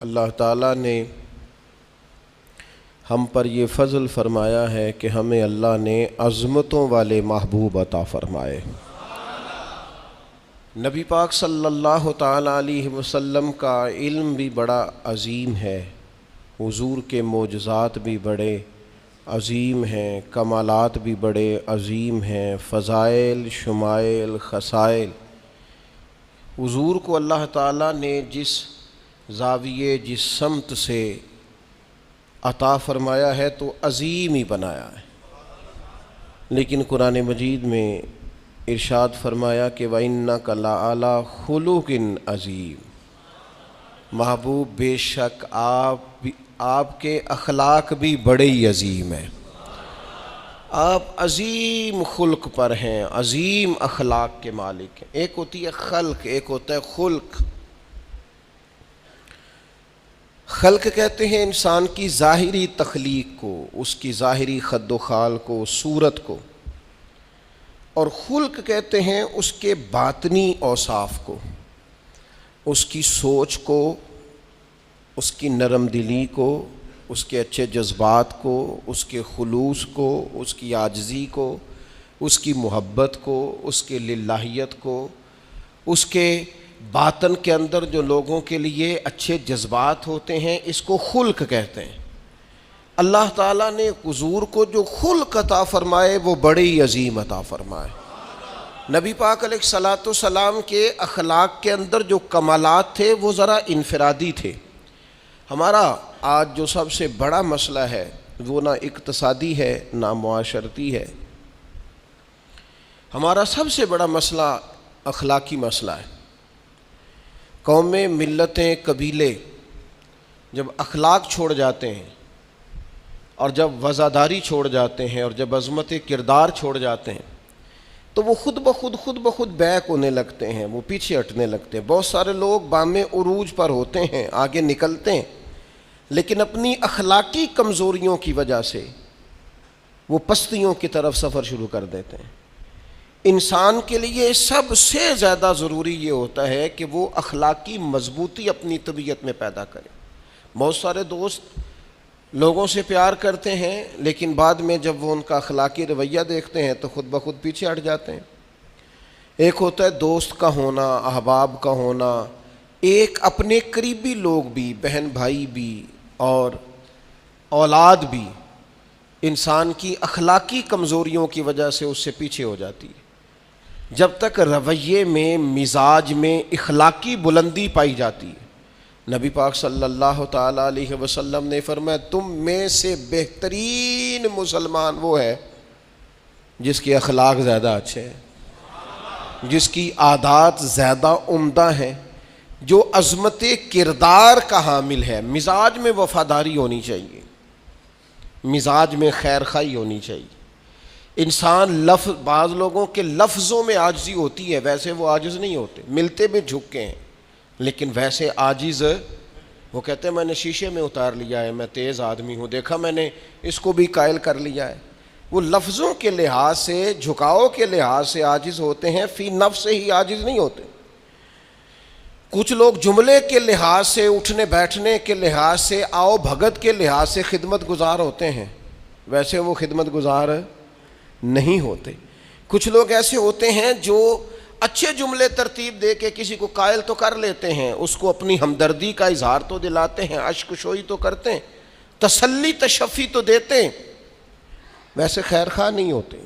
اللہ تعالیٰ نے ہم پر یہ فضل فرمایا ہے کہ ہمیں اللہ نے عظمتوں والے محبوب عطا فرمائے۔ نبی پاک صلی اللہ تعالیٰ علیہ وسلم کا علم بھی بڑا عظیم ہے، حضور کے معجزات بھی بڑے عظیم ہیں، کمالات بھی بڑے عظیم ہیں، فضائل، شمائل، خصائل۔ حضور کو اللہ تعالیٰ نے جس زاویے جس سمت سے عطا فرمایا ہے تو عظیم ہی بنایا ہے، لیکن قرآن مجید میں ارشاد فرمایا کہ وَإِنَّكَ لَعَلَىٰ خُلُقٍ عَظِيمٍ، محبوب بے شک آپ کے اخلاق بھی بڑے ہی عظیم ہیں، آپ عظیم خلق پر ہیں، عظیم اخلاق کے مالک ہیں۔ ایک ہوتی ہے خلق، ایک ہوتا ہے خلق۔ خلق کہتے ہیں انسان کی ظاہری تخلیق کو، اس کی ظاہری خد و خال کو، صورت کو، اور خلق کہتے ہیں اس کے باطنی اوصاف کو، اس کی سوچ کو، اس کی نرم دلی کو، اس کے اچھے جذبات کو، اس کے خلوص کو، اس کی عاجزی کو، اس کی محبت کو، اس کے للہیت کو، اس کے باطن کے اندر جو لوگوں کے لیے اچھے جذبات ہوتے ہیں، اس کو خلق کہتے ہیں۔ اللہ تعالیٰ نے حضور کو جو خلق عطا فرمائے وہ بڑے ہی عظیم عطا فرمائے۔ نبی پاک علیہ الصلاۃ والسلام کے اخلاق کے اندر جو کمالات تھے وہ ذرا انفرادی تھے۔ ہمارا آج جو سب سے بڑا مسئلہ ہے وہ نہ اقتصادی ہے نہ معاشرتی ہے، ہمارا سب سے بڑا مسئلہ اخلاقی مسئلہ ہے۔ قومیں، ملتیں، قبیلے جب اخلاق چھوڑ جاتے ہیں اور جب وفاداری چھوڑ جاتے ہیں اور جب عظمت کردار چھوڑ جاتے ہیں تو وہ خود بخود بیک ہونے لگتے ہیں، وہ پیچھے ہٹنے لگتے ہیں۔ بہت سارے لوگ بام عروج پر ہوتے ہیں، آگے نکلتے ہیں، لیکن اپنی اخلاقی کمزوریوں کی وجہ سے وہ پستیوں کی طرف سفر شروع کر دیتے ہیں۔ انسان کے لیے سب سے زیادہ ضروری یہ ہوتا ہے کہ وہ اخلاقی مضبوطی اپنی طبیعت میں پیدا کرے۔ بہت سارے دوست لوگوں سے پیار کرتے ہیں، لیکن بعد میں جب وہ ان کا اخلاقی رویہ دیکھتے ہیں تو خود بخود پیچھے ہٹ جاتے ہیں۔ ایک ہوتا ہے دوست کا ہونا، احباب کا ہونا، ایک اپنے قریبی لوگ بھی، بہن بھائی بھی اور اولاد بھی انسان کی اخلاقی کمزوریوں کی وجہ سے اس سے پیچھے ہو جاتی ہے۔ جب تک رویے میں، مزاج میں اخلاقی بلندی پائی جاتی ہے، نبی پاک صلی اللہ تعالیٰ علیہ وسلم نے فرمایا تم میں سے بہترین مسلمان وہ ہے جس کے اخلاق زیادہ اچھے ہیں، جس کی عادات زیادہ عمدہ ہیں، جو عظمت کردار کا حامل ہے۔ مزاج میں وفاداری ہونی چاہیے، مزاج میں خیر خواہی ہونی چاہیے۔ انسان بعض لوگوں کے لفظوں میں عاجزی ہوتی ہے، ویسے وہ عاجز نہیں ہوتے، ملتے بھی جھک کے ہیں، لیکن ویسے عاجز وہ کہتے ہیں میں نے شیشے میں اتار لیا ہے، میں تیز آدمی ہوں، دیکھا میں نے اس کو بھی قائل کر لیا ہے۔ وہ لفظوں کے لحاظ سے، جھکاؤ کے لحاظ سے عاجز ہوتے ہیں، فی نفس سے ہی عاجز نہیں ہوتے۔ کچھ لوگ جملے کے لحاظ سے، اٹھنے بیٹھنے کے لحاظ سے، آؤ بھگت کے لحاظ سے خدمت گزار ہوتے ہیں، ویسے وہ خدمت گزار نہیں ہوتے۔ کچھ لوگ ایسے ہوتے ہیں جو اچھے جملے ترتیب دے کے کسی کو قائل تو کر لیتے ہیں، اس کو اپنی ہمدردی کا اظہار تو دلاتے ہیں، اشک شوئی تو کرتے ہیں، تسلی تشفی تو دیتے ہیں، ویسے خیر خواہ نہیں ہوتے۔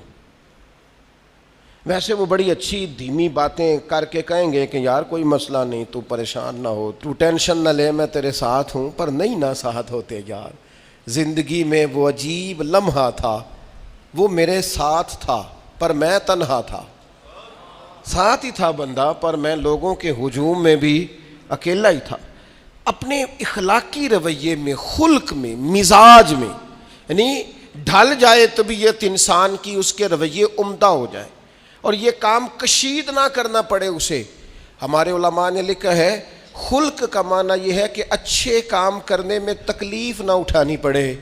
ویسے وہ بڑی اچھی دھیمی باتیں کر کے کہیں گے کہ یار کوئی مسئلہ نہیں، تو پریشان نہ ہو، تو ٹینشن نہ لے، میں تیرے ساتھ ہوں، پر نہیں نہ ساتھ ہوتے یار۔ زندگی میں وہ عجیب لمحہ تھا، وہ میرے ساتھ تھا پر میں تنہا تھا، ساتھ ہی تھا بندہ پر میں لوگوں کے ہجوم میں بھی اکیلا ہی تھا۔ اپنے اخلاقی رویے میں، خلق میں، مزاج میں، یعنی ڈھل جائے طبیعت انسان کی، اس کے رویے عمدہ ہو جائے اور یہ کام کشید نہ کرنا پڑے اسے۔ ہمارے علماء نے لکھا ہے خلق کا معنی یہ ہے کہ اچھے کام کرنے میں تکلیف نہ اٹھانی پڑے،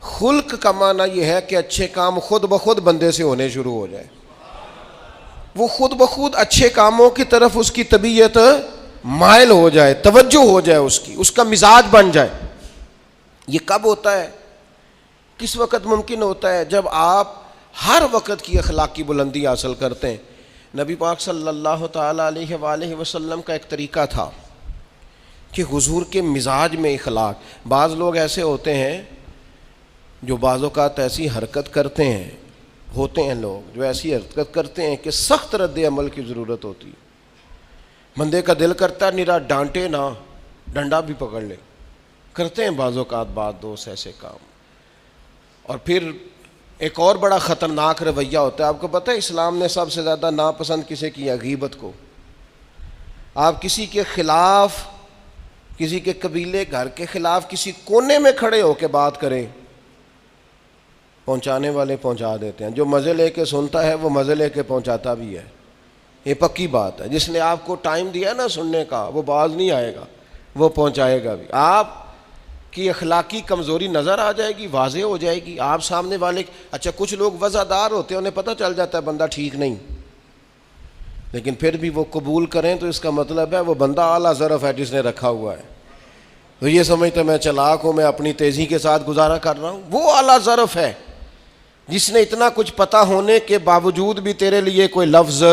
خلق کا معنی یہ ہے کہ اچھے کام خود بخود بندے سے ہونے شروع ہو جائے، وہ خود بخود اچھے کاموں کی طرف اس کی طبیعت مائل ہو جائے، توجہ ہو جائے اس کا مزاج بن جائے. یہ کب ہوتا ہے؟ کس وقت ممکن ہوتا ہے؟ جب آپ ہر وقت کی اخلاقی بلندی حاصل کرتے ہیں. نبی پاک صلی اللہ تعالی علیہ وآلہ وسلم کا ایک طریقہ تھا کہ حضور کے مزاج میں اخلاق. بعض لوگ ایسے ہوتے ہیں جو بعض اوقات ایسی حرکت کرتے ہیں، ہوتے ہیں لوگ جو ایسی حرکت کرتے ہیں کہ سخت رد عمل کی ضرورت ہوتی ہے. بندے کا دل کرتا ہے نرا ڈانٹے نہ، ڈنڈا بھی پکڑ لے. کرتے ہیں بعض اوقات بعض دوست ایسے کام. اور پھر ایک اور بڑا خطرناک رویہ ہوتا ہے. آپ کو پتہ ہے اسلام نے سب سے زیادہ ناپسند کسے کیا؟ غیبت کو. آپ کسی کے خلاف، کسی کے قبیلے گھر کے خلاف کسی کونے میں کھڑے ہو کے بات کریں، پہنچانے والے پہنچا دیتے ہیں. جو مزے لے کے سنتا ہے وہ مزے لے کے پہنچاتا بھی ہے. یہ پکی بات ہے. جس نے آپ کو ٹائم دیا نا سننے کا، وہ باز نہیں آئے گا، وہ پہنچائے گا بھی. آپ کی اخلاقی کمزوری نظر آ جائے گی، واضح ہو جائے گی. آپ سامنے والے، اچھا کچھ لوگ وزادار ہوتے ہیں، انہیں پتہ چل جاتا ہے بندہ ٹھیک نہیں، لیکن پھر بھی وہ قبول کریں تو اس کا مطلب ہے وہ بندہ اعلیٰ ظرف ہے جس نے رکھا ہوا ہے. تو یہ سمجھتے میں چلاک ہوں، میں اپنی تیزی کے ساتھ گزارا کر رہا ہوں. وہ اعلیٰ ظرف ہے جس نے اتنا کچھ پتہ ہونے کے باوجود بھی تیرے لیے کوئی لفظ،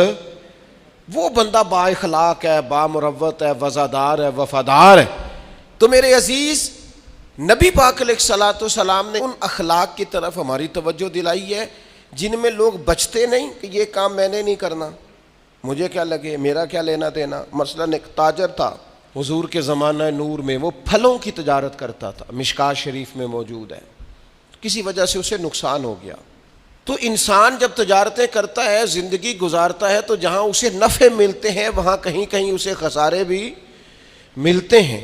وہ بندہ با اخلاق ہے، با مروت ہے، وزادار ہے، وفادار ہے. تو میرے عزیز، نبی پاک علیہ الصلوۃ والسلام نے ان اخلاق کی طرف ہماری توجہ دلائی ہے جن میں لوگ بچتے نہیں کہ یہ کام میں نے نہیں کرنا، مجھے کیا لگے، میرا کیا لینا دینا. مثلاً ایک تاجر تھا حضور کے زمانہ نور میں، وہ پھلوں کی تجارت کرتا تھا، مشکاۃ شریف میں موجود ہے. کسی وجہ سے اسے نقصان ہو گیا. تو انسان جب تجارتیں کرتا ہے، زندگی گزارتا ہے، تو جہاں اسے نفع ملتے ہیں وہاں کہیں کہیں اسے خسارے بھی ملتے ہیں.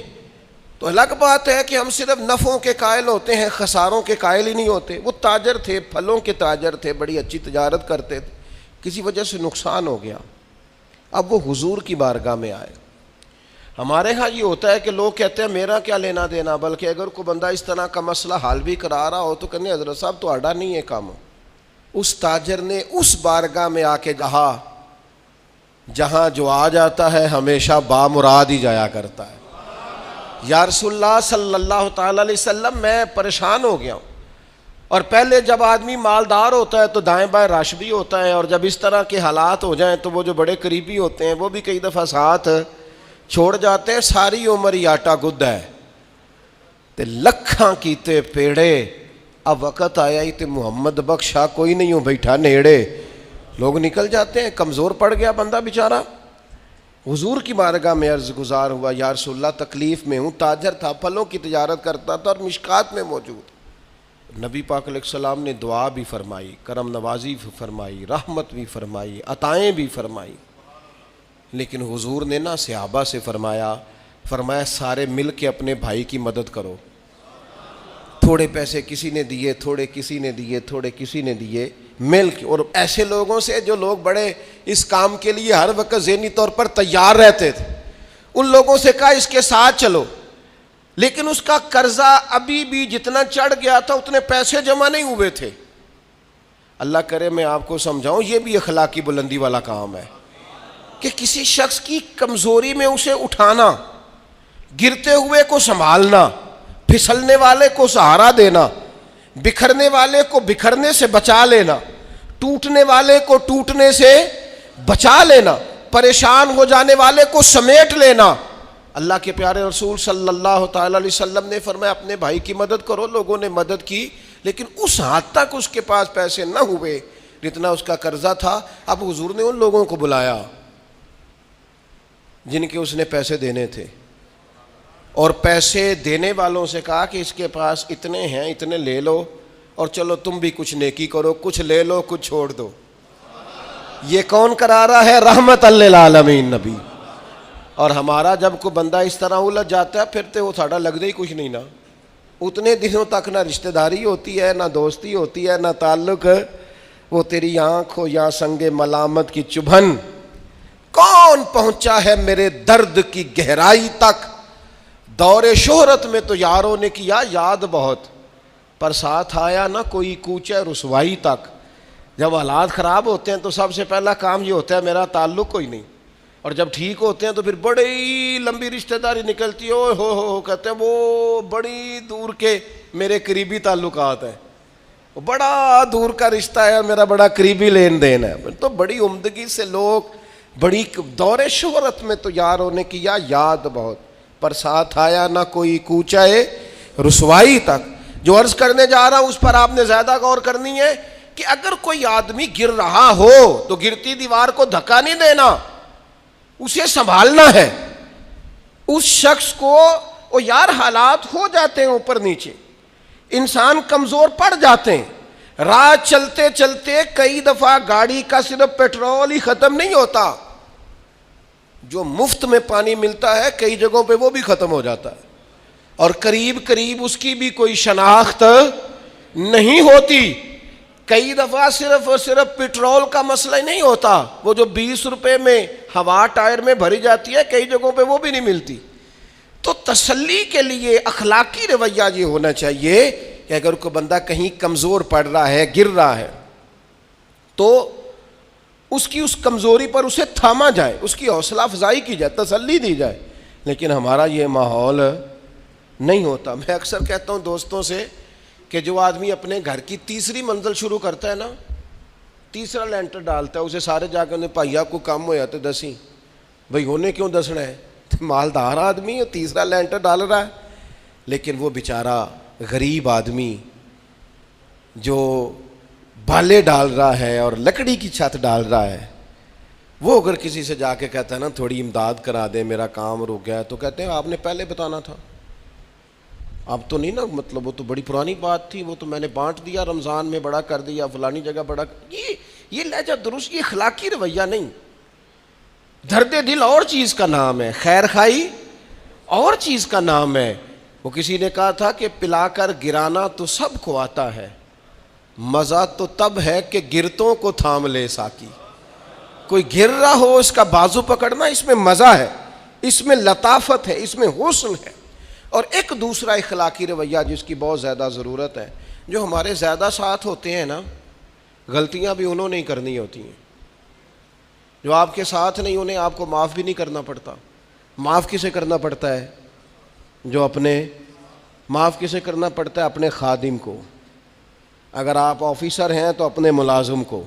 تو الگ بات ہے کہ ہم صرف نفعوں کے قائل ہوتے ہیں، خساروں کے قائل ہی نہیں ہوتے. وہ تاجر تھے، پھلوں کے تاجر تھے، بڑی اچھی تجارت کرتے تھے. کسی وجہ سے نقصان ہو گیا. اب وہ حضور کی بارگاہ میں آئے. ہمارے ہاں یہ ہوتا ہے کہ لوگ کہتے ہیں میرا کیا لینا دینا، بلکہ اگر کوئی بندہ اس طرح کا مسئلہ حل بھی کرا رہا ہو تو کہنے حضرت صاحب تو آڈا نہیں ہے کام. اس تاجر نے اس بارگاہ میں آ کے کہا جہاں جو آ جاتا ہے ہمیشہ بامراد ہی جایا کرتا ہے. یا رسول اللہ صلی اللہ تعالی علیہ وسلم، میں پریشان ہو گیا ہوں. اور پہلے جب آدمی مالدار ہوتا ہے تو دائیں بائیں رش بھی ہوتا ہے، اور جب اس طرح کے حالات ہو جائیں تو وہ جو بڑے قریبی ہوتے ہیں وہ بھی کئی دفعہ ساتھ چھوڑ جاتے ہیں. ساری عمر ہی آٹا گد ہے تے لکھاں کیتے پیڑے، اب وقت آیا ہی تے محمد بخشا کوئی نہیں ہوں بیٹھا نیڑے. لوگ نکل جاتے ہیں. کمزور پڑ گیا بندہ بیچارہ. حضور کی بارگاہ میں عرض گزار ہوا یا رسول اللہ تکلیف میں ہوں. تاجر تھا، پھلوں کی تجارت کرتا تھا اور مشکات میں موجود. نبی پاک علیہ السلام نے دعا بھی فرمائی، کرم نوازی بھی فرمائی، رحمت بھی فرمائی، عطائیں بھی فرمائی. لیکن حضور نے نا صحابہ سے فرمایا سارے مل کے اپنے بھائی کی مدد کرو. تھوڑے پیسے کسی نے دیے، تھوڑے کسی نے دیے، تھوڑے کسی نے دیے، مل کے. اور ایسے لوگوں سے جو لوگ بڑے اس کام کے لیے ہر وقت ذہنی طور پر تیار رہتے تھے، ان لوگوں سے کہا اس کے ساتھ چلو. لیکن اس کا قرضہ ابھی بھی جتنا چڑھ گیا تھا اتنے پیسے جمع نہیں ہوئے تھے. اللہ کرے میں آپ کو سمجھاؤں، یہ بھی اخلاقی بلندی والا کام ہے کہ کسی شخص کی کمزوری میں اسے اٹھانا، گرتے ہوئے کو سنبھالنا، پھسلنے والے کو سہارا دینا، بکھرنے والے کو بکھرنے سے بچا لینا، ٹوٹنے والے کو ٹوٹنے سے بچا لینا، پریشان ہو جانے والے کو سمیٹ لینا. اللہ کے پیارے رسول صلی اللہ تعالی علیہ وسلم نے فرمایا اپنے بھائی کی مدد کرو. لوگوں نے مدد کی، لیکن اس حد تک اس کے پاس پیسے نہ ہوئے جتنا اس کا قرضہ تھا. اب حضور نے ان لوگوں کو بلایا جن کے اس نے پیسے دینے تھے، اور پیسے دینے والوں سے کہا کہ اس کے پاس اتنے ہیں، اتنے لے لو، اور چلو تم بھی کچھ نیکی کرو، کچھ لے لو کچھ چھوڑ دو. یہ کون کرا رہا ہے؟ رحمت للعالمین نبی. اور ہمارا جب کوئی بندہ اس طرح الجھ جاتا ہے پھر تو وہ ساڑھا لگتا ہی کچھ نہیں نا. اتنے دنوں تک نہ رشتہ داری ہوتی ہے، نہ دوستی ہوتی ہے، نہ تعلق. وہ تیری آنکھ ہو یا سنگ ملامت کی چبھن، کون پہنچا ہے میرے درد کی گہرائی تک. دور شہرت میں تو یاروں نے کیا یاد بہت، پر ساتھ آیا نہ کوئی کوچے رسوائی تک. جب حالات خراب ہوتے ہیں تو سب سے پہلا کام یہ ہوتا ہے میرا تعلق کوئی نہیں. اور جب ٹھیک ہوتے ہیں تو پھر بڑی لمبی رشتہ داری نکلتی ہے، او ہو کہتے ہیں وہ بڑی دور کے میرے قریبی تعلقات ہیں، بڑا دور کا رشتہ ہے اور میرا بڑا قریبی لین دین ہے. تو بڑی عمدگی سے لوگ بڑی دور شہرت میں تو یار ہونے کی یا یاد بہت، پر ساتھ آیا نہ کوئی کوچائے رسوائی تک. جو عرض کرنے جا رہا ہوں اس پر آپ نے زیادہ غور کرنی ہے کہ اگر کوئی آدمی گر رہا ہو تو گرتی دیوار کو دھکا نہیں دینا، اسے سنبھالنا ہے. اس شخص کو وہ یار حالات ہو جاتے ہیں اوپر نیچے، انسان کمزور پڑ جاتے ہیں. راہ چلتے چلتے کئی دفعہ گاڑی کا صرف پیٹرول ہی ختم نہیں ہوتا، جو مفت میں پانی ملتا ہے کئی جگہوں پہ وہ بھی ختم ہو جاتا ہے، اور قریب قریب اس کی بھی کوئی شناخت نہیں ہوتی. کئی دفعہ صرف اور صرف پیٹرول کا مسئلہ ہی نہیں ہوتا، وہ جو 20 روپے میں ہوا ٹائر میں بھری جاتی ہے کئی جگہوں پہ وہ بھی نہیں ملتی. تو تسلی کے لیے اخلاقی رویہ یہ ہونا چاہیے کہ اگر کوئی بندہ کہیں کمزور پڑ رہا ہے، گر رہا ہے، تو اس کی اس کمزوری پر اسے تھاما جائے، اس کی حوصلہ افزائی کی جائے، تسلی دی جائے. لیکن ہمارا یہ ماحول نہیں ہوتا. میں اکثر کہتا ہوں دوستوں سے کہ جو آدمی اپنے گھر کی تیسری منزل شروع کرتا ہے نا، تیسرا لینٹر ڈالتا ہے، اسے سارے جا کے بھائیا کو کم ہو جاتے دسی، بھائی ہونے کیوں دسنا ہے، مالدار آدمی ہے تیسرا لینٹر ڈال رہا ہے. لیکن وہ بیچارہ غریب آدمی جو بالے ڈال رہا ہے اور لکڑی کی چھت ڈال رہا ہے، وہ اگر کسی سے جا کے کہتا ہے نا تھوڑی امداد کرا دے میرا کام رک گیا، تو کہتے ہیں آپ نے پہلے بتانا تھا. اب تو نہیں نا، مطلب وہ تو بڑی پرانی بات تھی، وہ تو میں نے بانٹ دیا، رمضان میں بڑا کر دیا، فلانی جگہ بڑا. یہ لہجہ درست، یہ اخلاقی رویہ نہیں. درد دل اور چیز کا نام ہے، خیر خائی اور چیز کا نام ہے. وہ کسی نے کہا تھا کہ پلا کر گرانا تو سب کو آتا ہے، مزہ تو تب ہے کہ گرتوں کو تھام لے ساکی. کوئی گر رہا ہو اس کا بازو پکڑنا، اس میں مزہ ہے، اس میں لطافت ہے، اس میں حسن ہے. اور ایک دوسرا اخلاقی رویہ جس کی بہت زیادہ ضرورت ہے، جو ہمارے زیادہ ساتھ ہوتے ہیں نا، غلطیاں بھی انہوں نے ہی کرنی ہوتی ہیں. جو آپ کے ساتھ نہیں انہیں آپ کو معاف بھی نہیں کرنا پڑتا. معاف کسے کرنا پڑتا ہے؟ جو اپنے معاف کسے کرنا پڑتا ہے؟ اپنے خادم کو. اگر آپ آفیسر ہیں تو اپنے ملازم کو.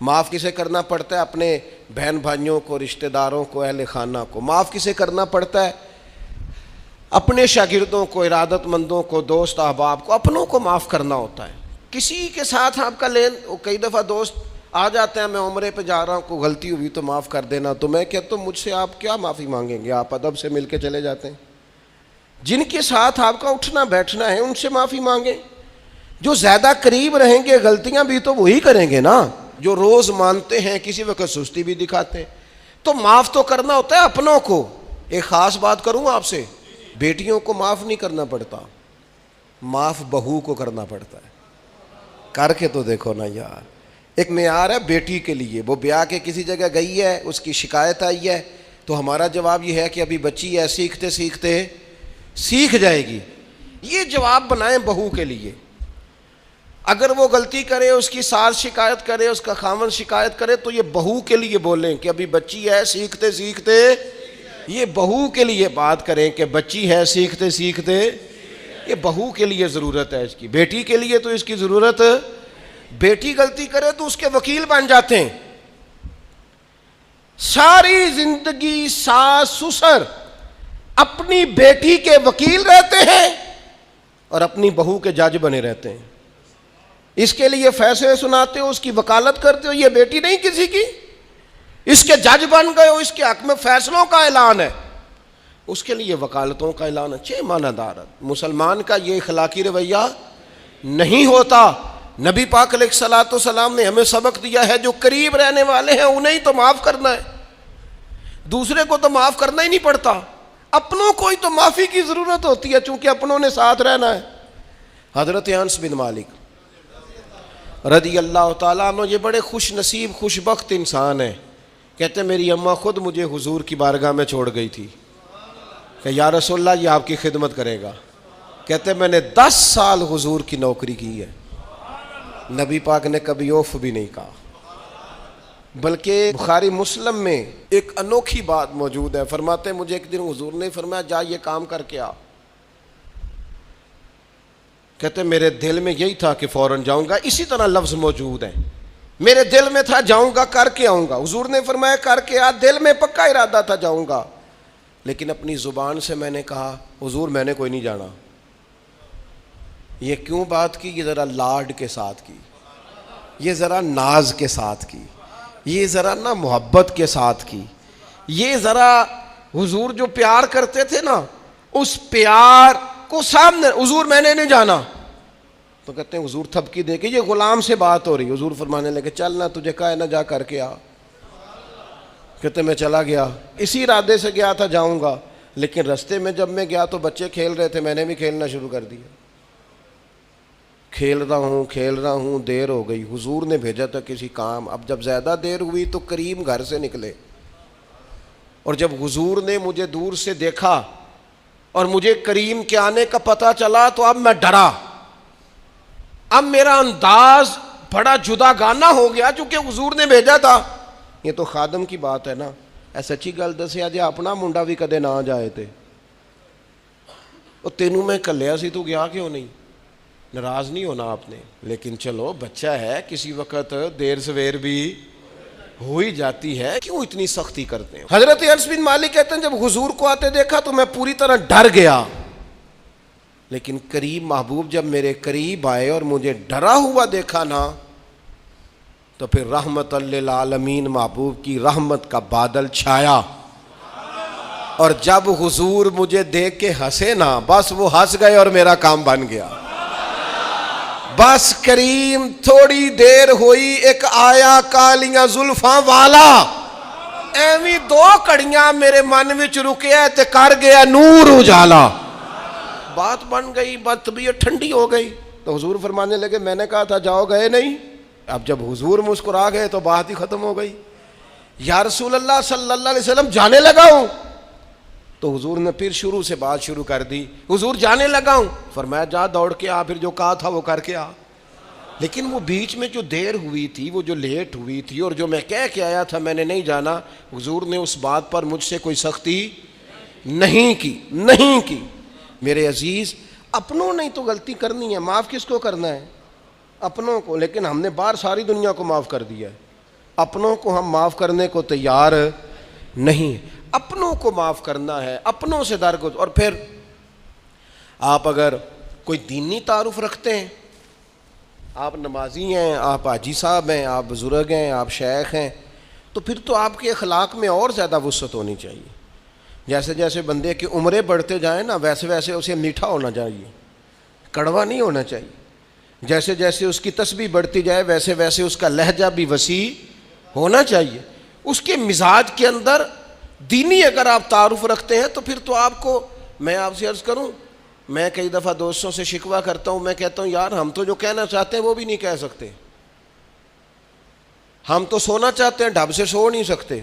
معاف کسے کرنا پڑتا ہے؟ اپنے بہن بھائیوں کو، رشتہ داروں کو، اہل خانہ کو. معاف کسے کرنا پڑتا ہے؟ اپنے شاگردوں کو، ارادت مندوں کو، دوست احباب کو. اپنوں کو معاف کرنا ہوتا ہے. کسی کے ساتھ آپ کا کئی دفعہ دوست آ جاتے ہیں، میں عمرے پہ جا رہا ہوں، کوئی غلطی ہوئی تو معاف کر دینا. تو میں کہتا ہوں مجھ سے آپ کیا معافی مانگیں گے، آپ ادب سے مل کے چلے جاتے ہیں. جن کے ساتھ آپ کا اٹھنا بیٹھنا ہے ان سے معافی مانگیں. جو زیادہ قریب رہیں گے غلطیاں بھی تو وہی کریں گے نا، جو روز مانتے ہیں، کسی وقت سستی بھی دکھاتے ہیں. تو معاف تو کرنا ہوتا ہے اپنوں کو. ایک خاص بات کروں آپ سے، بیٹیوں کو معاف نہیں کرنا پڑتا، معاف بہو کو کرنا پڑتا ہے. کر کے تو دیکھو نا یار. ایک معیار ہے بیٹی کے لیے، وہ بیاہ کے کسی جگہ گئی ہے، اس کی شکایت آئی ہے، تو ہمارا جواب یہ ہے کہ ابھی بچی ہے، سیکھتے سیکھتے سیکھ جائے گی. یہ جواب بنائیں بہو کے لیے. اگر وہ غلطی کرے، اس کی ساس شکایت کرے، اس کا خاوند شکایت کرے، تو یہ بہو کے لیے بولیں کہ ابھی بچی ہے، سیکھتے سیکھتے. یہ بہو کے لیے بات کریں کہ بچی ہے، سیکھتے سیکھتے. یہ بہو کے لیے ضرورت ہے اس کی. بیٹی کے لیے تو اس کی ضرورت، بیٹی غلطی کرے تو اس کے وکیل بن جاتے ہیں. ساری زندگی ساس سسر اپنی بیٹی کے وکیل رہتے ہیں اور اپنی بہو کے جج بنے رہتے ہیں. اس کے لیے فیصلے سناتے ہو، اس کی وکالت کرتے ہو. یہ بیٹی نہیں کسی کی، اس کے جج بن گئے ہو، اس کے حق میں فیصلوں کا اعلان ہے، اس کے لیے وکالتوں کا اعلان ہے. چھ معنی دارت. مسلمان کا یہ اخلاقی رویہ نہیں ہوتا. نبی پاک علیہ الصلوۃ والسلام نے ہمیں سبق دیا ہے، جو قریب رہنے والے ہیں انہیں تو معاف کرنا ہے، دوسرے کو تو معاف کرنا ہی نہیں پڑتا. اپنوں کو ہی تو معافی کی ضرورت ہوتی ہے، چونکہ اپنوں نے ساتھ رہنا ہے. حضرت انس بن مالک رضی اللہ تعالیٰ عنہ یہ بڑے خوش نصیب خوش بخت انسان ہیں. کہتے میری اماں خود مجھے حضور کی بارگاہ میں چھوڑ گئی تھی کہ یا رسول اللہ یہ آپ کی خدمت کرے گا. کہتے میں نے 10 سال حضور کی نوکری کی ہے، نبی پاک نے کبھی اوف بھی نہیں کہا. بلکہ بخاری مسلم میں ایک انوکھی بات موجود ہے. فرماتے ہیں مجھے ایک دن حضور نے فرمایا جا یہ کام کر کے آ. کہتے میرے دل میں یہی تھا کہ فوراً جاؤں گا. اسی طرح لفظ موجود ہیں, میرے دل میں تھا جاؤں گا کر کے آؤں گا. حضور نے فرمایا کر کے آ. دل میں پکا ارادہ تھا جاؤں گا, لیکن اپنی زبان سے میں نے کہا حضور میں نے کوئی نہیں جانا. یہ کیوں بات کی؟ یہ ذرا لاڈ کے ساتھ کی, یہ ذرا ناز کے ساتھ کی, یہ ذرا نا محبت کے ساتھ کی, یہ ذرا حضور جو پیار کرتے تھے نا اس پیار کو سامنے. حضور میں نے نہیں جانا. تو کہتے ہیں حضور تھپکی دے کے, یہ غلام سے بات ہو رہی. حضور فرمانے لگے چل نہ تجھے کہا ہے نہ جا کر کے آ. کہتے میں چلا گیا, اسی ارادے سے گیا تھا جاؤں گا, لیکن رستے میں جب میں گیا تو بچے کھیل رہے تھے, میں نے بھی کھیلنا شروع کر دیا. کھیل رہا ہوں دیر ہو گئی. حضور نے بھیجا تھا کسی کام. اب جب زیادہ دیر ہوئی تو کریم گھر سے نکلے, اور جب حضور نے مجھے دور سے دیکھا اور مجھے کریم کے آنے کا پتہ چلا تو اب میں ڈرا. اب میرا انداز بڑا جدا گانا ہو گیا چونکہ حضور نے بھیجا تھا. یہ تو خادم کی بات ہے نا. سچی گل دسیا جی اپنا منڈا بھی کدے نہ جائے تے تینوں میں کلیا سی, تو گیا کیوں نہیں؟ ناراض نہیں ہونا آپ نے, لیکن چلو بچہ ہے, کسی وقت دیر سویر بھی ہو ہی جاتی ہے, کیوں اتنی سختی کرتے ہیں؟ حضرت انس بن مالک کہتے ہیں جب حضور کو آتے دیکھا تو میں پوری طرح ڈر گیا, لیکن کریم محبوب جب میرے قریب آئے اور مجھے ڈرا ہوا دیکھا نا تو پھر رحمت للعالمین محبوب کی رحمت کا بادل چھایا. اور جب حضور مجھے دیکھ کے ہنسے نا, بس وہ ہنس گئے اور میرا کام بن گیا. بس کریم تھوڑی دیر ہوئی, ایک آیا کالیاں زلفاں والا, ایویں دو کڑیاں میرے من وچ رکیا تے کر گیا نور اجالا. بات بن گئی, بات طبیعت ٹھنڈی ہو گئی. تو حضور فرمانے لگے میں نے کہا تھا جاؤ, گئے نہیں. اب جب حضور مسکرا گئے تو بات ہی ختم ہو گئی. یا رسول اللہ صلی اللہ علیہ وسلم جانے لگا ہوں. تو حضور نے پھر شروع سے بات شروع کر دی. حضور جانے لگا ہوں. فرمایا جا دوڑ کے آ, پھر جو کہا تھا وہ کر کے آ. لیکن وہ بیچ میں جو دیر ہوئی تھی, وہ جو لیٹ ہوئی تھی, اور جو میں کہہ کے آیا تھا میں نے نہیں جانا, حضور نے اس بات پر مجھ سے کوئی سختی نہیں کی. میرے عزیز, اپنوں نے تو غلطی کرنی ہے, معاف کس کو کرنا ہے؟ اپنوں کو. لیکن ہم نے باہر ساری دنیا کو معاف کر دیا ہے, اپنوں کو ہم معاف کرنے کو تیار نہیں. اپنوں کو معاف کرنا ہے, اپنوں سے درگزر. اور پھر آپ اگر کوئی دینی تعارف رکھتے ہیں, آپ نمازی ہیں, آپ حاجی صاحب ہیں, آپ بزرگ ہیں, آپ شیخ ہیں, تو پھر تو آپ کے اخلاق میں اور زیادہ وسعت ہونی چاہیے. جیسے جیسے بندے کی عمریں بڑھتے جائیں نا, ویسے ویسے اسے میٹھا ہونا چاہیے, کڑوا نہیں ہونا چاہیے. جیسے جیسے اس کی تسبیح بڑھتی جائے ویسے ویسے اس کا لہجہ بھی وسیع ہونا چاہیے. اس کے مزاج کے اندر دینی اگر آپ تعارف رکھتے ہیں تو پھر تو آپ کو, میں آپ سے عرض کروں, میں کئی دفعہ دوستوں سے شکوہ کرتا ہوں, میں کہتا ہوں یار ہم تو جو کہنا چاہتے ہیں وہ بھی نہیں کہہ سکتے. ہم تو سونا چاہتے ہیں, ڈھب سے سو نہیں سکتے,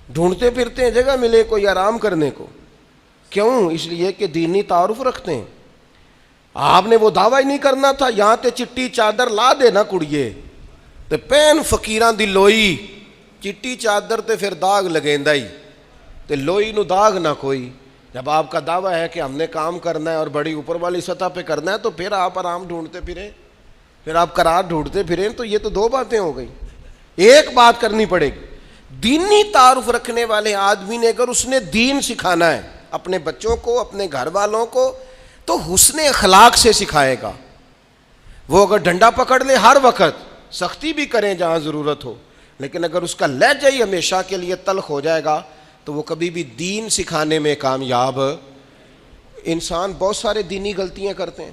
ڈھونڈتے پھرتے ہیں جگہ ملے کوئی آرام کرنے کو. کیوں؟ اس لیے کہ دینی تعارف رکھتے ہیں. آپ نے وہ دعویٰ ہی نہیں کرنا تھا, یہاں تے چٹی چادر لا دے نا کڑیے تے پین فقیراں دی لوئی, چٹی چادر تے پھر داغ لگیندا ہی, تے لوئی نو داغ نہ کوئی. جب آپ کا دعویٰ ہے کہ ہم نے کام کرنا ہے اور بڑی اوپر والی سطح پہ کرنا ہے, تو پھر آپ آرام ڈھونڈتے پھریں, پھر آپ قرار ڈھونڈتے پھریں. تو یہ تو دو باتیں ہو گئی. ایک بات کرنی پڑے گی, دینی تعارف رکھنے والے آدمی نے اگر اس نے دین سکھانا ہے اپنے بچوں کو, اپنے گھر والوں کو, تو حسن اخلاق سے سکھائے گا. وہ اگر ڈنڈا پکڑ لے ہر وقت, سختی بھی کریں جہاں ضرورت ہو, لیکن اگر اس کا لہجہ ہی ہمیشہ کے لیے تلخ ہو جائے گا تو وہ کبھی بھی دین سکھانے میں کامیاب. انسان بہت سارے دینی غلطیاں کرتے ہیں.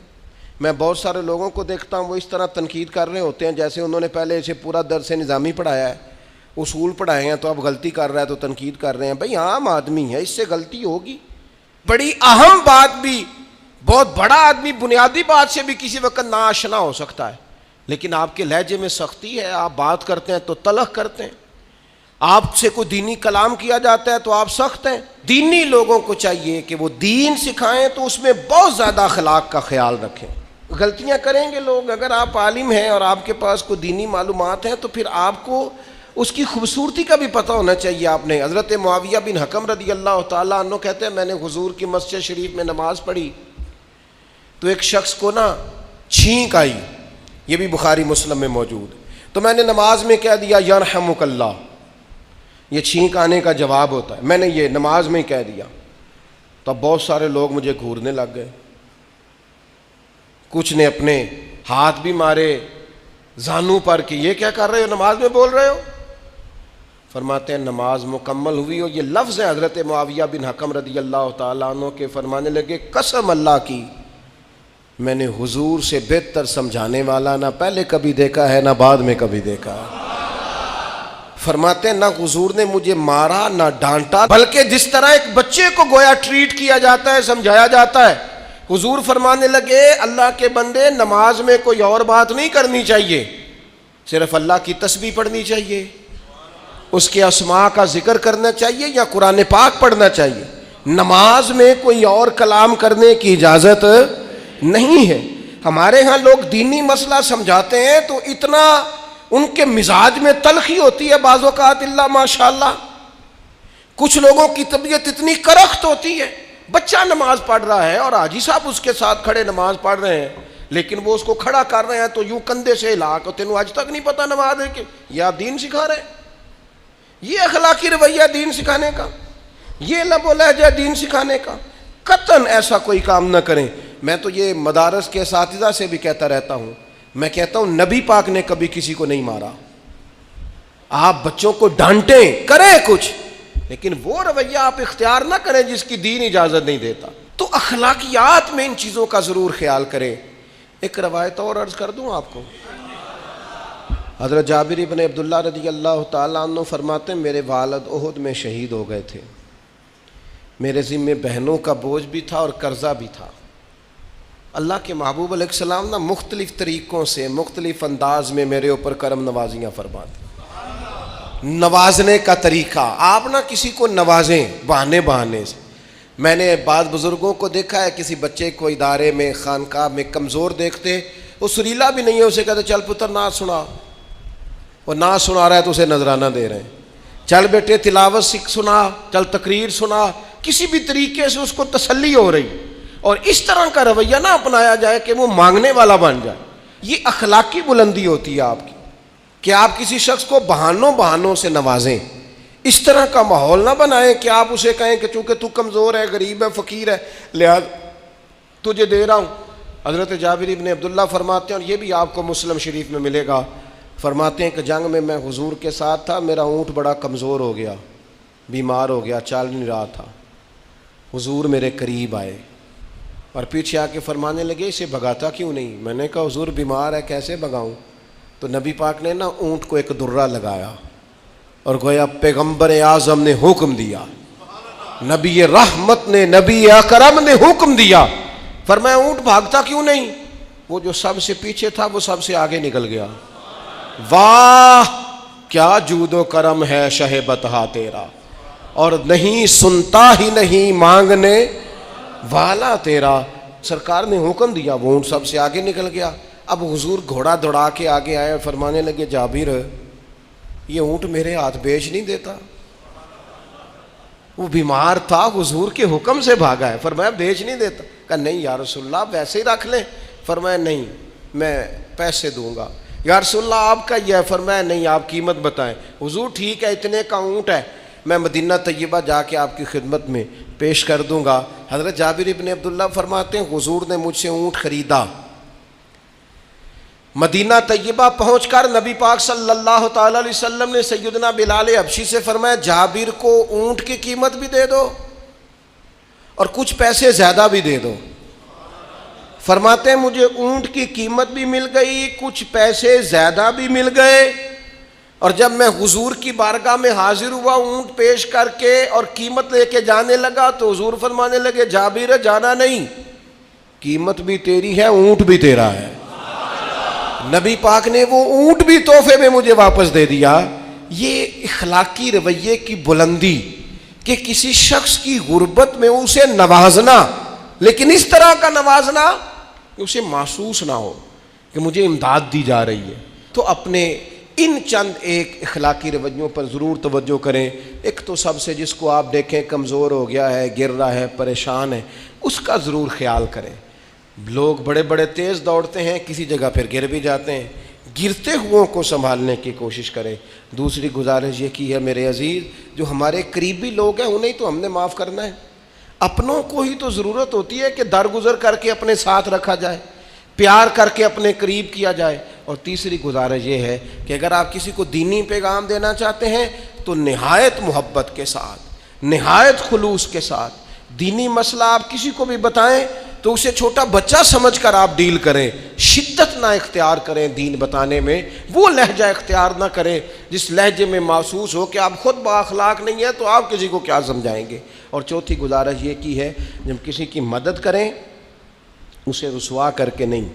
میں بہت سارے لوگوں کو دیکھتا ہوں وہ اس طرح تنقید کر رہے ہوتے ہیں جیسے انہوں نے پہلے اسے پورا درس نظامی پڑھایا ہے, اصول پڑھائے ہیں, تو اب غلطی کر رہا ہے تو تنقید کر رہے ہیں. بھئی عام آدمی ہے, اس سے غلطی ہوگی. بڑی اہم بات بھی, بہت بڑا آدمی بنیادی بات سے بھی کسی وقت ناآشنا ہو سکتا ہے, لیکن آپ کے لہجے میں سختی ہے, آپ بات کرتے ہیں تو تلخ کرتے ہیں, آپ سے کوئی دینی کلام کیا جاتا ہے تو آپ سخت ہیں. دینی لوگوں کو چاہیے کہ وہ دین سکھائیں تو اس میں بہت زیادہ اخلاق کا خیال رکھیں. غلطیاں کریں گے لوگ. اگر آپ عالم ہیں اور آپ کے پاس کوئی دینی معلومات ہیں تو پھر آپ کو اس کی خوبصورتی کا بھی پتہ ہونا چاہیے آپ نے. حضرت معاویہ بن حکم رضی اللہ تعالیٰ عنہ کہتے ہیں میں نے حضور کی مسجد شریف میں نماز پڑھی تو ایک شخص کو نا چھینک آئی, یہ بھی بخاری مسلم میں موجود, تو میں نے نماز میں کہہ دیا یرحمک اللہ, یہ چھینک آنے کا جواب ہوتا ہے, میں نے یہ نماز میں کہہ دیا. تب بہت سارے لوگ مجھے گھورنے لگ گئے, کچھ نے اپنے ہاتھ بھی مارے زانوں پر کہ یہ کیا کر رہے ہو, نماز میں بول رہے ہو. فرماتے ہیں نماز مکمل ہوئی, اور یہ لفظ ہے حضرت معاویہ بن حکم رضی اللہ تعالیٰ عنہ کے, فرمانے لگے قسم اللہ کی میں نے حضور سے بہتر سمجھانے والا نہ پہلے کبھی دیکھا ہے نہ بعد میں کبھی دیکھا ہے. فرماتے ہیں نہ حضور نے مجھے مارا نہ ڈانٹا, بلکہ جس طرح ایک بچے کو گویا ٹریٹ کیا جاتا ہے, سمجھایا جاتا ہے. حضور فرمانے لگے اللہ کے بندے نماز میں کوئی اور بات نہیں کرنی چاہیے, صرف اللہ کی تسبیح پڑھنی چاہیے, اس کے اسماء کا ذکر کرنا چاہیے یا قرآن پاک پڑھنا چاہیے. نماز میں کوئی اور کلام کرنے کی اجازت نہیں ہے. ہمارے ہاں لوگ دینی مسئلہ سمجھاتے ہیں تو اتنا ان کے مزاج میں تلخی ہوتی ہے بعض اوقات, اللہ ماشاءاللہ. کچھ لوگوں کی طبیعت اتنی کرخت ہوتی ہے, بچہ نماز پڑھ رہا ہے اور حاجی صاحب اس کے ساتھ کھڑے نماز پڑھ رہے ہیں, لیکن وہ اس کو کھڑا کر رہے ہیں تو یوں کندھے سے ہلا کے, تینوں آج تک نہیں پتا نماز ہے کہ یہ آپ دین سکھا رہے ہیں. یہ اخلاقی رویہ دین سکھانے کا, یہ لب و لہجہ دین سکھانے کا, قطعاً ایسا کوئی کام نہ کریں. میں تو یہ مدارس کے اساتذہ سے بھی کہتا رہتا ہوں, میں کہتا ہوں نبی پاک نے کبھی کسی کو نہیں مارا. آپ بچوں کو ڈانٹیں, کریں کچھ, لیکن وہ رویہ آپ اختیار نہ کریں جس کی دین اجازت نہیں دیتا. تو اخلاقیات میں ان چیزوں کا ضرور خیال کریں. ایک روایت اور عرض کر دوں آپ کو. حضرت جابر ابن عبداللہ رضی اللہ تعالیٰ عنہ فرماتے ہیں میرے والد احد میں شہید ہو گئے تھے, میرے ذمے بہنوں کا بوجھ بھی تھا اور قرضہ بھی تھا. اللہ کے محبوب علیہ السلام نا مختلف طریقوں سے مختلف انداز میں میرے اوپر کرم نوازیاں فرماتے. نوازنے کا طریقہ, آپ نہ کسی کو نوازیں بہانے سے. میں نے بعض بزرگوں کو دیکھا ہے کسی بچے کو ادارے میں خانقاہ میں کمزور دیکھتے, وہ سریلا بھی نہیں ہے, اسے کہتے چل پتر نعت سنا, وہ نعت سنا رہا ہے تو اسے نذرانہ دے رہے ہیں, چل بیٹے تلاوت سنا, چل تقریر سنا, کسی بھی طریقے سے اس کو تسلی ہو رہی. اور اس طرح کا رویہ نہ اپنایا جائے کہ وہ مانگنے والا بن جائے. یہ اخلاقی بلندی ہوتی ہے آپ کی کہ آپ کسی شخص کو بہانوں سے نوازیں. اس طرح کا ماحول نہ بنائیں کہ آپ اسے کہیں کہ چونکہ تو کمزور ہے, غریب ہے, فقیر ہے, لہذا تجھے دے رہا ہوں. حضرت جابر ابن عبداللہ فرماتے ہیں, اور یہ بھی آپ کو مسلم شریف میں ملے گا, فرماتے ہیں کہ جنگ میں حضور کے ساتھ تھا, میرا اونٹ بڑا کمزور ہو گیا, بیمار ہو گیا, چل نہیں رہا تھا. حضور میرے قریب آئے اور پیچھے آ کے فرمانے لگے اسے بھگاتا کیوں نہیں. میں نے کہا حضور بیمار ہے کیسے بھگاؤں. تو نبی پاک نے نا اونٹ کو ایک درہ لگایا اور گویا پیغمبر اعظم نے حکم دیا, نبی رحمت نے, نبی اکرم نے حکم دیا, فرمایا اونٹ بھاگتا کیوں نہیں. وہ جو سب سے پیچھے تھا وہ سب سے آگے نکل گیا. واہ کیا جود و کرم ہے شہ بطحا تیرا, اور نہیں سنتا ہی نہیں مانگنے والا تیرا. سرکار نے حکم دیا, وہ اونٹ سب سے آگے نکل گیا. اب حضور گھوڑا دوڑا کے آگے آئے اور فرمانے لگے جابر یہ اونٹ میرے ہاتھ بیچ نہیں دیتا. وہ بیمار تھا, حضور کے حکم سے بھاگا ہے, فرمایا بیچ نہیں دیتا. کہا نہیں یا رسول اللہ ویسے ہی رکھ لیں. فرمایا نہیں میں پیسے دوں گا. یا رسول اللہ آپ کا یہ ہے. فرمایا نہیں آپ قیمت بتائیں. حضور ٹھیک ہے اتنے کا اونٹ ہے, میں مدینہ طیبہ جا کے آپ کی خدمت میں پیش کر دوں گا. حضرت جابر ابن عبداللہ فرماتے ہیں حضور نے مجھ سے اونٹ خریدا. مدینہ طیبہ پہنچ کر نبی پاک صلی اللہ تعالی علیہ وسلم نے سیدنا بلال حبشی سے فرمایا جابر کو اونٹ کی قیمت بھی دے دو اور کچھ پیسے زیادہ بھی دے دو. فرماتے ہیں مجھے اونٹ کی قیمت بھی مل گئی, کچھ پیسے زیادہ بھی مل گئے, اور جب میں حضور کی بارگاہ میں حاضر ہوا اونٹ پیش کر کے اور قیمت لے کے جانے لگا تو حضور فرمانے لگے جابر جانا نہیں, قیمت بھی تیری ہے اونٹ بھی تیرا ہے. نبی پاک نے وہ اونٹ بھی تحفے میں مجھے واپس دے دیا. یہ اخلاقی رویے کی بلندی کہ کسی شخص کی غربت میں اسے نوازنا, لیکن اس طرح کا نوازنا کہ اسے محسوس نہ ہو کہ مجھے امداد دی جا رہی ہے. تو اپنے ان چند ایک اخلاقی رویوں پر ضرور توجہ کریں۔ ایک تو سب سے جس کو آپ دیکھیں کمزور ہو گیا ہے، گر رہا ہے، پریشان ہے، اس کا ضرور خیال کریں۔ لوگ بڑے بڑے تیز دوڑتے ہیں، کسی جگہ پھر گر بھی جاتے ہیں، گرتے ہوئوں کو سنبھالنے کی کوشش کریں۔ دوسری گزارش یہ کی ہے میرے عزیز، جو ہمارے قریبی لوگ ہیں انہیں تو ہم نے معاف کرنا ہے، اپنوں کو ہی تو ضرورت ہوتی ہے کہ درگزر کر کے اپنے ساتھ رکھا جائے، پیار کر کے اپنے قریب کیا جائے۔ اور تیسری گزارش یہ ہے کہ اگر آپ کسی کو دینی پیغام دینا چاہتے ہیں تو نہایت محبت کے ساتھ، نہایت خلوص کے ساتھ دینی مسئلہ آپ کسی کو بھی بتائیں تو اسے چھوٹا بچہ سمجھ کر آپ ڈیل کریں، شدت نہ اختیار کریں دین بتانے میں، وہ لہجہ اختیار نہ کریں جس لہجے میں محسوس ہو کہ آپ خود بااخلاق نہیں ہیں تو آپ کسی کو کیا سمجھائیں گے۔ اور چوتھی گزارش یہ کی ہے، جب کسی کی مدد کریں اسے رسوا کر کے نہیں،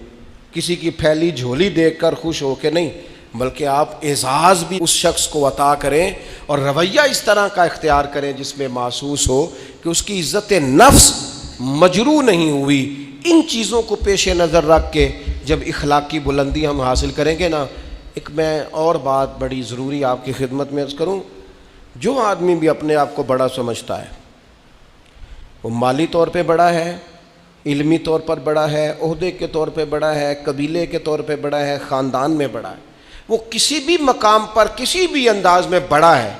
کسی کی پھیلی جھولی دیکھ کر خوش ہو کے نہیں، بلکہ آپ اعزاز بھی اس شخص کو عطا کریں اور رویہ اس طرح کا اختیار کریں جس میں محسوس ہو کہ اس کی عزت نفس مجروح نہیں ہوئی۔ ان چیزوں کو پیش نظر رکھ کے جب اخلاقی بلندی ہم حاصل کریں گے نا، ایک میں اور بات بڑی ضروری آپ کی خدمت میں عرض کروں، جو آدمی بھی اپنے آپ کو بڑا سمجھتا ہے، وہ مالی طور پہ بڑا ہے، علمی طور پر بڑا ہے، عہدے کے طور پہ بڑا ہے، قبیلے کے طور پہ بڑا ہے، خاندان میں بڑا ہے، وہ کسی بھی مقام پر کسی بھی انداز میں بڑا ہے،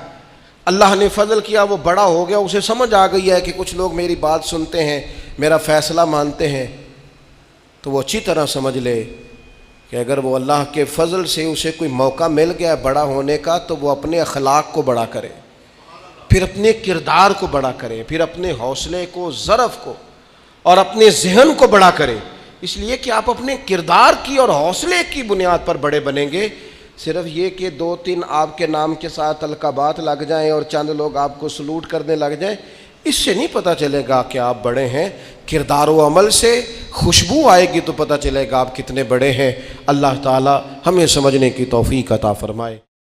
اللہ نے فضل کیا وہ بڑا ہو گیا، اسے سمجھ آ گئی ہے کہ کچھ لوگ میری بات سنتے ہیں، میرا فیصلہ مانتے ہیں، تو وہ اچھی طرح سمجھ لے کہ اگر وہ اللہ کے فضل سے اسے کوئی موقع مل گیا ہے بڑا ہونے کا تو وہ اپنے اخلاق کو بڑا کرے، پھر اپنے کردار کو بڑا کرے، پھر اپنے حوصلے کو، ظرف کو اور اپنے ذہن کو بڑا کرے، اس لیے کہ آپ اپنے کردار کی اور حوصلے کی بنیاد پر بڑے بنیں گے۔ صرف یہ کہ 2-3 آپ کے نام کے ساتھ القابات لگ جائیں اور چند لوگ آپ کو سلوٹ کرنے لگ جائیں، اس سے نہیں پتہ چلے گا کہ آپ بڑے ہیں۔ کردار و عمل سے خوشبو آئے گی تو پتہ چلے گا آپ کتنے بڑے ہیں۔ اللہ تعالی ہمیں سمجھنے کی توفیق عطا فرمائے۔